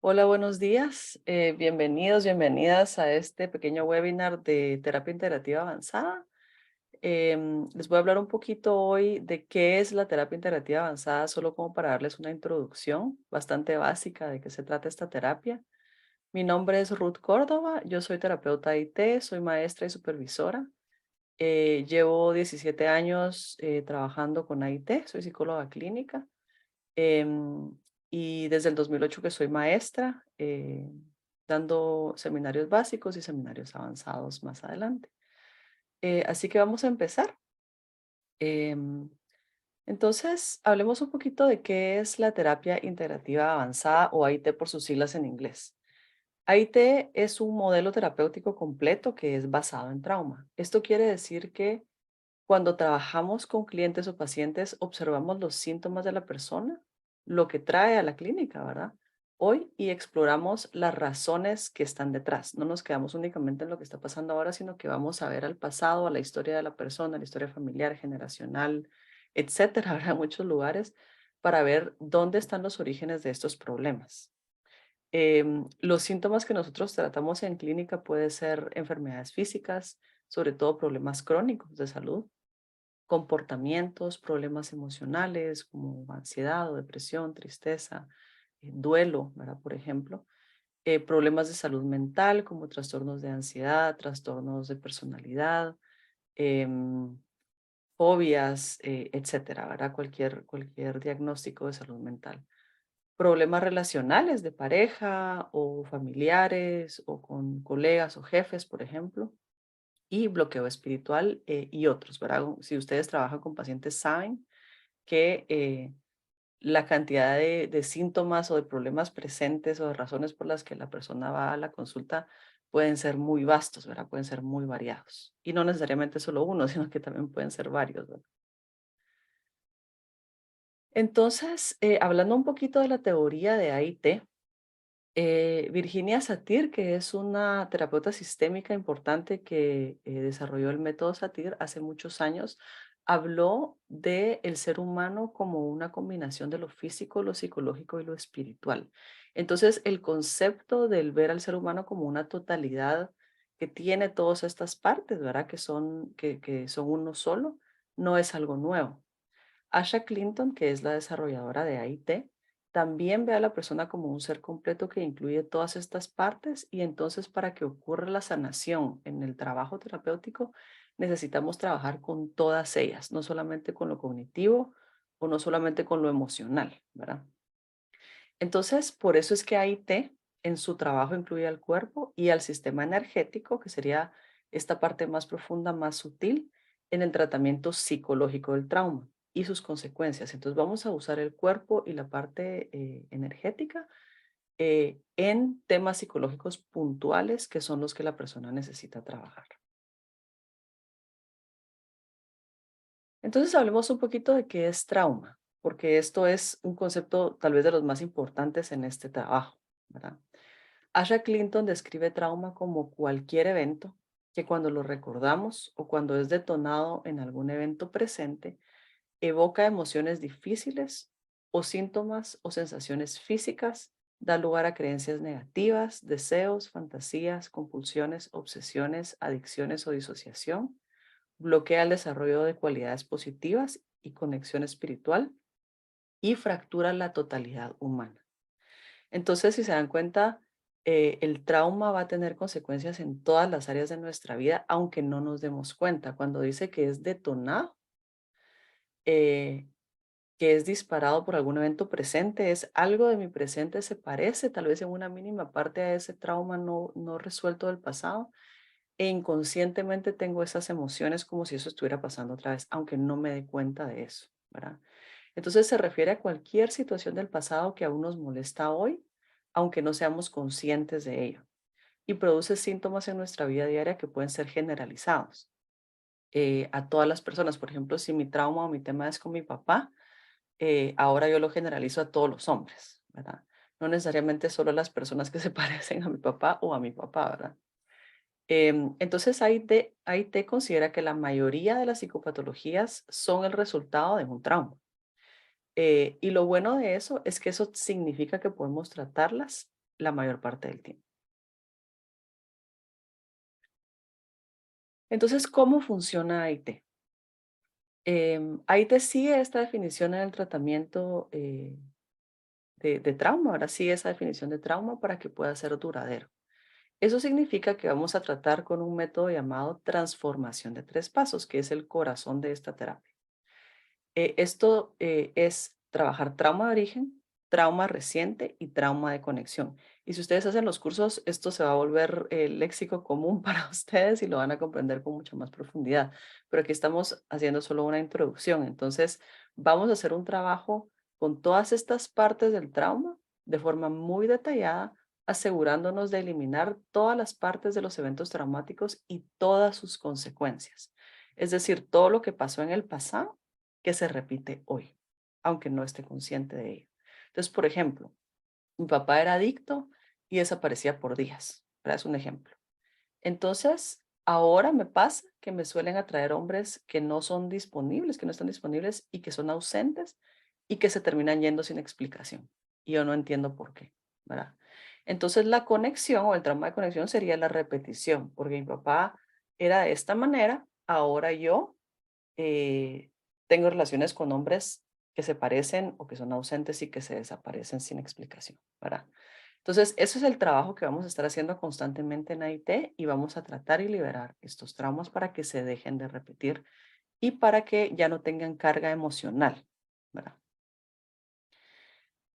Hola, buenos días. Bienvenidos, bienvenidas a este pequeño webinar de terapia integrativa avanzada. Les voy a hablar un poquito hoy de qué es la terapia integrativa avanzada, solo como para darles una introducción bastante básica de qué se trata esta terapia. Mi nombre es Ruth Córdoba, yo soy terapeuta IT, soy maestra y supervisora. Llevo 17 años trabajando con IT, soy psicóloga clínica. Em, y desde el 2008 que soy maestra, dando seminarios básicos y seminarios avanzados más adelante. Así que vamos a empezar. Em, entonces, hablemos un poquito de qué es la terapia integrativa avanzada o AIT por sus siglas en inglés. AIT es un modelo terapéutico completo que es basado en trauma. Esto quiere decir que cuando trabajamos con clientes o pacientes, observamos los síntomas de la persona, lo que trae a la clínica, ¿verdad? Hoy y exploramos las razones que están detrás. No nos quedamos únicamente en lo que está pasando ahora, sino que vamos a ver al pasado, a la historia de la persona, la historia familiar, generacional, etcétera, habrá muchos lugares para ver dónde están los orígenes de estos problemas. Los síntomas que nosotros tratamos en clínica pueden ser enfermedades físicas, sobre todo problemas crónicos de salud, comportamientos, problemas emocionales como ansiedad o depresión, tristeza, duelo, ¿verdad? Por ejemplo, problemas de salud mental como trastornos de ansiedad, trastornos de personalidad, em, fobias, etcétera, ¿verdad? Cualquier diagnóstico de salud mental. Problemas relacionales de pareja o familiares o con colegas o jefes, por ejemplo, y bloqueo espiritual y otros, ¿verdad? Si ustedes trabajan con pacientes, saben que la cantidad de síntomas o de problemas presentes o de razones por las que la persona va a la consulta pueden ser muy vastos, ¿verdad? Pueden ser muy variados. Y no necesariamente solo uno, sino que también pueden ser varios, ¿verdad? Entonces, hablando un poquito de la teoría de AIT, Virginia Satir, que es una terapeuta sistémica importante que desarrolló el método Satir hace muchos años, habló de el ser humano como una combinación de lo físico, lo psicológico y lo espiritual. Entonces, el concepto del ver al ser humano como una totalidad que tiene todas estas partes, ¿verdad? Que son uno solo, no es algo nuevo. Asha Clinton, que es la desarrolladora de AIT, también ve a la persona como un ser completo que incluye todas estas partes y entonces para que ocurra la sanación en el trabajo terapéutico necesitamos trabajar con todas ellas, no solamente con lo cognitivo o no solamente con lo emocional, ¿verdad? Entonces, por eso es que AIT en su trabajo incluye al cuerpo y al sistema energético, que sería esta parte más profunda, más sutil, en el tratamiento psicológico del trauma y sus consecuencias. Entonces, vamos a usar el cuerpo y la parte energética en temas psicológicos puntuales que son los que la persona necesita trabajar. Entonces, hablemos un poquito de qué es trauma, porque esto es un concepto tal vez de los más importantes en este trabajo, ¿verdad? Asha Clinton describe trauma como cualquier evento que cuando lo recordamos o cuando es detonado en algún evento presente, evoca emociones difíciles o síntomas o sensaciones físicas, da lugar a creencias negativas, deseos, fantasías, compulsiones, obsesiones, adicciones o disociación, bloquea el desarrollo de cualidades positivas y conexión espiritual y fractura la totalidad humana. Entonces, si se dan cuenta, el trauma va a tener consecuencias en todas las áreas de nuestra vida, aunque no nos demos cuenta. Cuando dice que es detonado, eh, que es disparado por algún evento presente, es algo de mi presente se parece tal vez en una mínima parte a ese trauma no resuelto del pasado e inconscientemente tengo esas emociones como si eso estuviera pasando otra vez, aunque no me dé cuenta de eso, ¿verdad? Entonces se refiere a cualquier situación del pasado que aún nos molesta hoy, aunque no seamos conscientes de ello, y produce síntomas en nuestra vida diaria que pueden ser generalizados a todas las personas. Por ejemplo, si mi trauma o mi tema es con mi papá, ahora yo lo generalizo a todos los hombres, ¿verdad? No necesariamente solo a las personas que se parecen a mi papá o a mi papá, ¿verdad? Entonces, AIT considera que la mayoría de las psicopatologías son el resultado de un trauma. Y lo bueno de eso es que eso significa que podemos tratarlas la mayor parte del tiempo. Entonces, ¿cómo funciona AIT? AIT sigue esta definición en el tratamiento de trauma, ahora sigue esa definición de trauma para que pueda ser duradero. Eso significa que vamos a tratar con un método llamado transformación de 3 pasos, que es el corazón de esta terapia. Esto es trabajar trauma de origen, trauma reciente y trauma de conexión. Y si ustedes hacen los cursos, esto se va a volver el léxico común para ustedes y lo van a comprender con mucha más profundidad. Pero aquí estamos haciendo solo una introducción. Entonces, vamos a hacer un trabajo con todas estas partes del trauma de forma muy detallada, asegurándonos de eliminar todas las partes de los eventos traumáticos y todas sus consecuencias. Es decir, todo lo que pasó en el pasado que se repite hoy, aunque no esté consciente de ello. Entonces, por ejemplo, mi papá era adicto y desaparecía por días, ¿verdad? Es un ejemplo. Entonces, ahora me pasa que me suelen atraer hombres que no son disponibles, que no están disponibles y que son ausentes y que se terminan yendo sin explicación. Y yo no entiendo por qué, ¿verdad? Entonces, la conexión o el trauma de conexión sería la repetición, porque mi papá era de esta manera, ahora yo tengo relaciones con hombres que se parecen o que son ausentes y que se desaparecen sin explicación, ¿verdad? Entonces, eso es el trabajo que vamos a estar haciendo constantemente en AIT y vamos a tratar y liberar estos traumas para que se dejen de repetir y para que ya no tengan carga emocional, ¿verdad?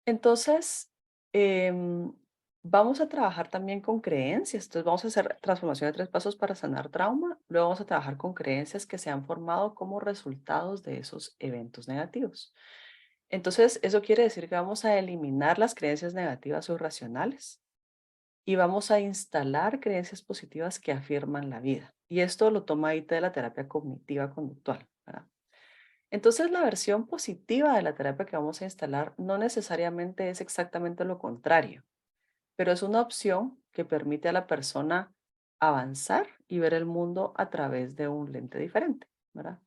Entonces, vamos a trabajar también con creencias. Entonces, vamos a hacer transformación de 3 pasos para sanar trauma. Luego vamos a trabajar con creencias que se han formado como resultados de esos eventos negativos. Entonces, eso quiere decir que vamos a eliminar las creencias negativas o irracionales y vamos a instalar creencias positivas que afirman la vida. Y esto lo toma ahí de la terapia cognitiva conductual, ¿verdad? Entonces, la versión positiva de la terapia que vamos a instalar no necesariamente es exactamente lo contrario, pero es una opción que permite a la persona avanzar y ver el mundo a través de un lente diferente, ¿verdad?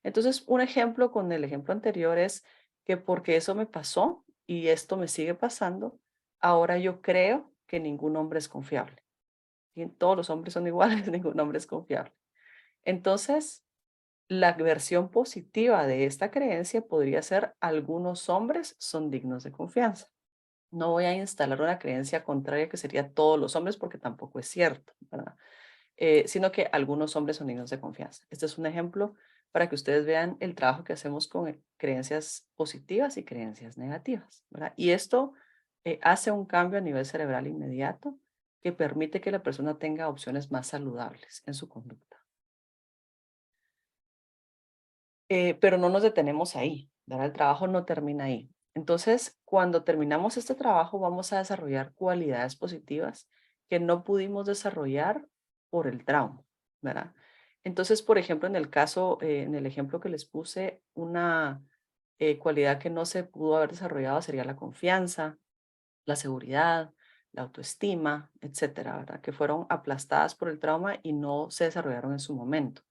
Entonces, un ejemplo con el ejemplo anterior es que porque eso me pasó y esto me sigue pasando, ahora yo creo que ningún hombre es confiable. Y todos los hombres son iguales, ningún hombre es confiable. Entonces, la versión positiva de esta creencia podría ser algunos hombres son dignos de confianza. No voy a instalar una creencia contraria que sería todos los hombres porque tampoco es cierto, ¿verdad? Sino que algunos hombres son dignos de confianza. Este es un ejemplo para que ustedes vean el trabajo que hacemos con creencias positivas y creencias negativas, ¿verdad? Y esto hace un cambio a nivel cerebral inmediato que permite que la persona tenga opciones más saludables en su conducta. Pero no nos detenemos ahí, ¿verdad? El trabajo no termina ahí. Entonces, cuando terminamos este trabajo, vamos a desarrollar cualidades positivas que no pudimos desarrollar por el trauma, ¿verdad? Entonces, por ejemplo, en el caso, en el ejemplo que les puse, una cualidad que no se pudo haber desarrollado sería la confianza, la seguridad, la autoestima, etcétera, ¿verdad? Que fueron aplastadas por el trauma y no se desarrollaron en su momento.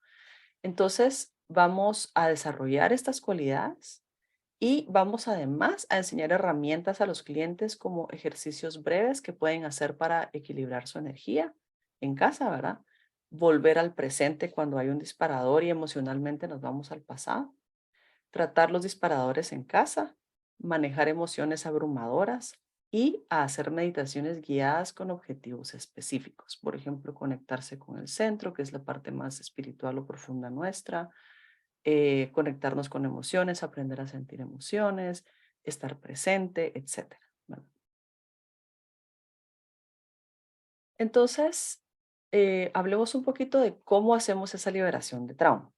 Entonces, vamos a desarrollar estas cualidades y vamos además a enseñar herramientas a los clientes como ejercicios breves que pueden hacer para equilibrar su energía en casa, ¿verdad? Volver al presente cuando hay un disparador y emocionalmente nos vamos al pasado. Tratar los disparadores en casa, manejar emociones abrumadoras y a hacer meditaciones guiadas con objetivos específicos. Por ejemplo, conectarse con el centro, que es la parte más espiritual o profunda nuestra, conectarnos con emociones, aprender a sentir emociones, estar presente, etcétera, ¿verdad? Entonces, hablemos un poquito de cómo hacemos esa liberación de trauma.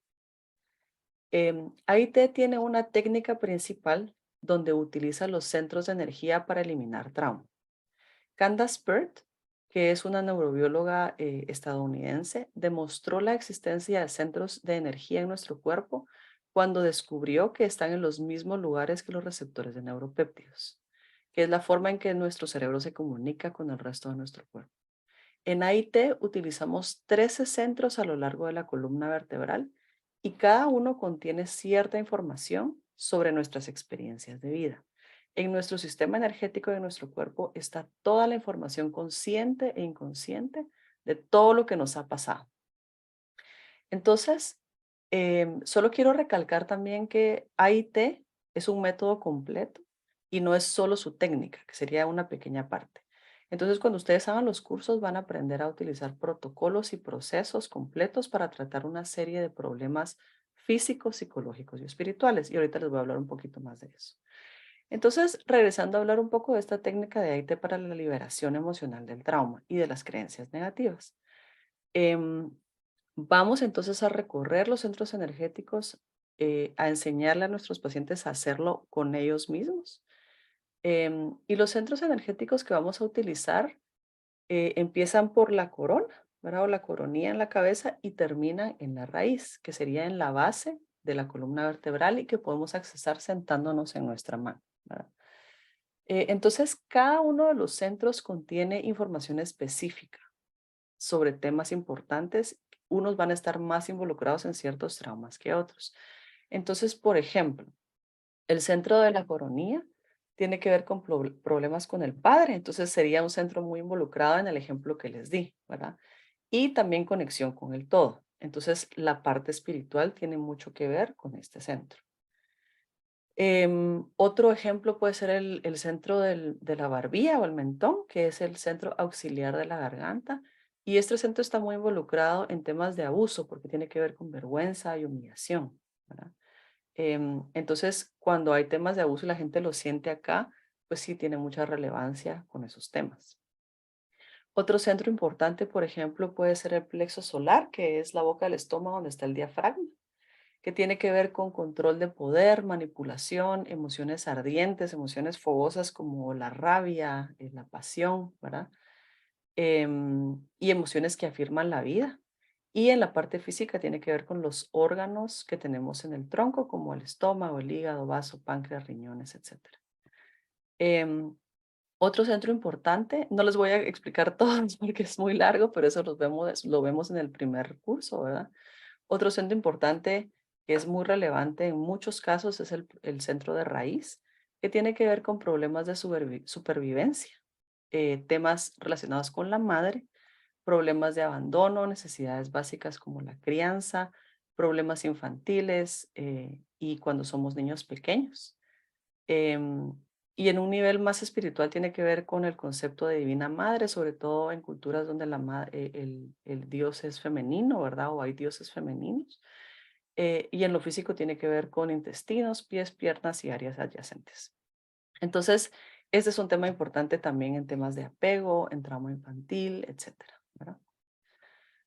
AIT tiene una técnica principal donde utiliza los centros de energía para eliminar trauma. Candace Pert, que es una neurobióloga estadounidense, demostró la existencia de centros de energía en nuestro cuerpo cuando descubrió que están en los mismos lugares que los receptores de neuropéptidos, que es la forma en que nuestro cerebro se comunica con el resto de nuestro cuerpo. En AIT utilizamos 13 centros a lo largo de la columna vertebral y cada uno contiene cierta información sobre nuestras experiencias de vida. en nuestro sistema energético de nuestro cuerpo está toda la información consciente e inconsciente de todo lo que nos ha pasado. Entonces, solo quiero recalcar también que AIT es un método completo y no es solo su técnica, que sería una pequeña parte. Entonces, cuando ustedes hagan los cursos, van a aprender a utilizar protocolos y procesos completos para tratar una serie de problemas físicos, psicológicos y espirituales. Y ahorita les voy a hablar un poquito más de eso. Entonces, regresando a hablar un poco de esta técnica de AIT para la liberación emocional del trauma y de las creencias negativas. Em, Vamos entonces a recorrer los centros energéticos, a enseñarle a nuestros pacientes a hacerlo con ellos mismos. Y los centros energéticos que vamos a utilizar empiezan por la corona, ¿verdad? O la coronilla en la cabeza y terminan en la raíz, que sería en la base de la columna vertebral y que podemos accesar sentándonos en nuestra mano, ¿verdad? Entonces, cada uno de los centros contiene información específica sobre temas importantes. Unos van a estar más involucrados en ciertos traumas que otros. Entonces, por ejemplo, el centro de la coronilla tiene que ver con problemas con el padre, entonces sería un centro muy involucrado en el ejemplo que les di, ¿verdad? Y también conexión con el todo. Entonces, la parte espiritual tiene mucho que ver con este centro. Otro ejemplo puede ser el centro de la barbilla o el mentón, que es el centro auxiliar de la garganta. Y este centro está muy involucrado en temas de abuso porque tiene que ver con vergüenza y humillación, ¿verdad? Entonces, cuando hay temas de abuso y la gente lo siente acá, pues sí tiene mucha relevancia con esos temas. Otro centro importante, por ejemplo, puede ser el plexo solar, que es la boca del estómago donde está el diafragma, que tiene que ver con control de poder, manipulación, emociones ardientes, emociones fogosas como la rabia, la pasión, ¿verdad? Y emociones que afirman la vida. Y en la parte física tiene que ver con los órganos que tenemos en el tronco, como el estómago, el hígado, vaso, páncreas, riñones, etc. Otro centro importante, no les voy a explicar todos porque es muy largo, pero eso lo vemos en el primer curso, ¿verdad? Otro centro importante que es muy relevante en muchos casos es el centro de raíz, que tiene que ver con problemas de supervivencia, temas relacionados con la madre, problemas de abandono, necesidades básicas como la crianza, problemas infantiles y cuando somos niños pequeños. Em, y en un nivel más espiritual tiene que ver con el concepto de divina madre, sobre todo en culturas donde el dios es femenino, ¿verdad? O hay dioses femeninos. Y en lo físico tiene que ver con intestinos, pies, piernas y áreas adyacentes. Entonces, este es un tema importante también en temas de apego, en trauma infantil, etcétera, ¿verdad?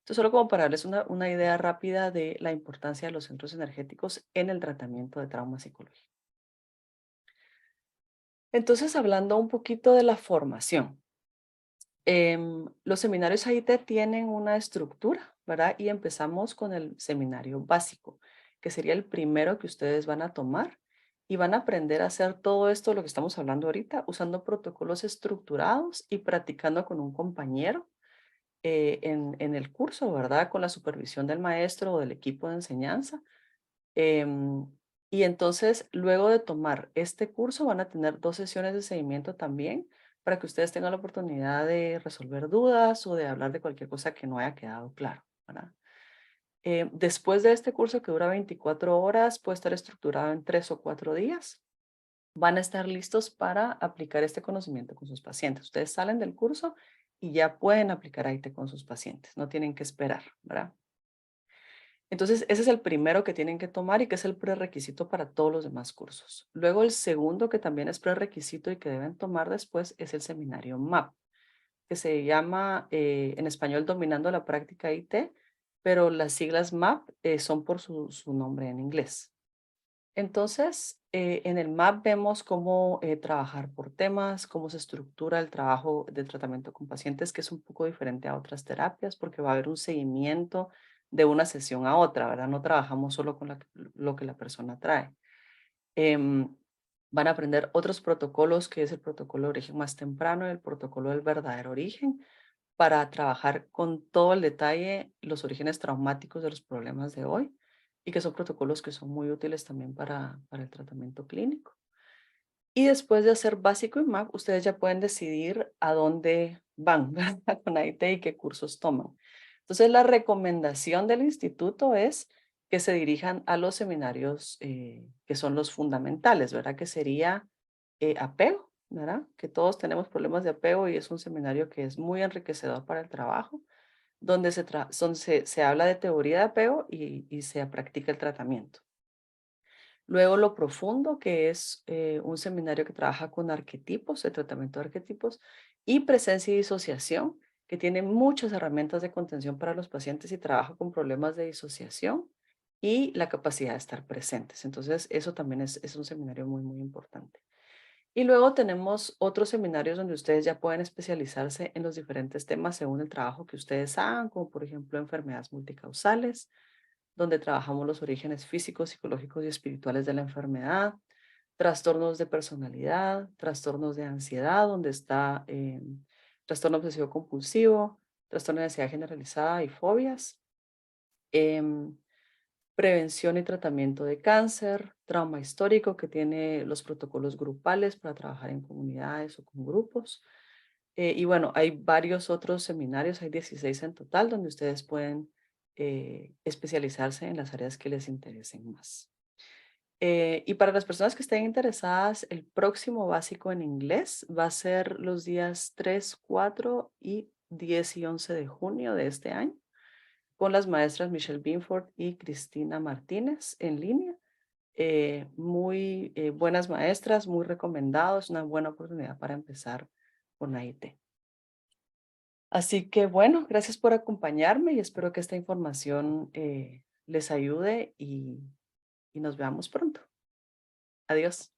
Entonces, solo como para darles una idea rápida de la importancia de los centros energéticos en el tratamiento de trauma psicológico. Entonces, hablando un poquito de la formación. Los seminarios AIT tienen una estructura, ¿verdad? Y empezamos con el seminario básico, que sería el primero que ustedes van a tomar y van a aprender a hacer todo esto, lo que estamos hablando ahorita, usando protocolos estructurados y practicando con un compañero en el curso, ¿verdad? Con la supervisión del maestro o del equipo de enseñanza. Em, y entonces, luego de tomar este curso, van a tener 2 sesiones de seguimiento también para que ustedes tengan la oportunidad de resolver dudas o de hablar de cualquier cosa que no haya quedado claro, ¿verdad? Después de este curso que dura 24 horas, puede estar estructurado en 3 o 4 días. Van a estar listos para aplicar este conocimiento con sus pacientes. Ustedes salen del curso y ya pueden aplicar AIT con sus pacientes. No tienen que esperar, ¿verdad? Entonces, ese es el primero que tienen que tomar y que es el prerequisito para todos los demás cursos. Luego, el segundo que también es prerequisito y que deben tomar después es el seminario MAP, que se llama en español Dominando la Práctica IT, pero las siglas MAP son por su nombre en inglés. Entonces, en el MAP vemos cómo trabajar por temas, cómo se estructura el trabajo de tratamiento con pacientes, que es un poco diferente a otras terapias, porque va a haber un seguimiento de una sesión a otra, ¿verdad? No trabajamos solo con lo que la persona trae. Em, Van a aprender otros protocolos, que es el protocolo de origen más temprano y el protocolo del verdadero origen, para trabajar con todo el detalle los orígenes traumáticos de los problemas de hoy y que son protocolos que son muy útiles también para el tratamiento clínico. Y después de hacer básico y MAP, ustedes ya pueden decidir a dónde van ¿verdad? Con AIT y qué cursos toman. Entonces, la recomendación del instituto es que se dirijan a los seminarios que son los fundamentales, ¿verdad? Que sería apego, ¿verdad? Que todos tenemos problemas de apego y es un seminario que es muy enriquecedor para el trabajo, donde se habla de teoría de apego y se practica el tratamiento. Luego lo profundo, que es un seminario que trabaja con arquetipos, el tratamiento de arquetipos, y presencia y disociación, que tiene muchas herramientas de contención para los pacientes y trabaja con problemas de disociación y la capacidad de estar presentes. Entonces, eso también es un seminario muy, muy importante. Y luego tenemos otros seminarios donde ustedes ya pueden especializarse en los diferentes temas según el trabajo que ustedes hagan, como por ejemplo enfermedades multicausales, donde trabajamos los orígenes físicos, psicológicos y espirituales de la enfermedad, trastornos de personalidad, trastornos de ansiedad, donde está trastorno obsesivo compulsivo, trastorno de ansiedad generalizada y fobias, em, prevención y tratamiento de cáncer, trauma histórico que tiene los protocolos grupales para trabajar en comunidades o con grupos. Y bueno, hay varios otros seminarios, hay 16 en total, donde ustedes pueden especializarse en las áreas que les interesen más. Y para las personas que estén interesadas, el próximo básico en inglés va a ser los días 3, 4 y 10 y 11 de junio de este año, con las maestras Michelle Binford y Cristina Martínez en línea. Muy buenas maestras, muy recomendados, una buena oportunidad para empezar con AIT. Así que bueno, gracias por acompañarme y espero que esta información les ayude y nos veamos pronto. Adiós.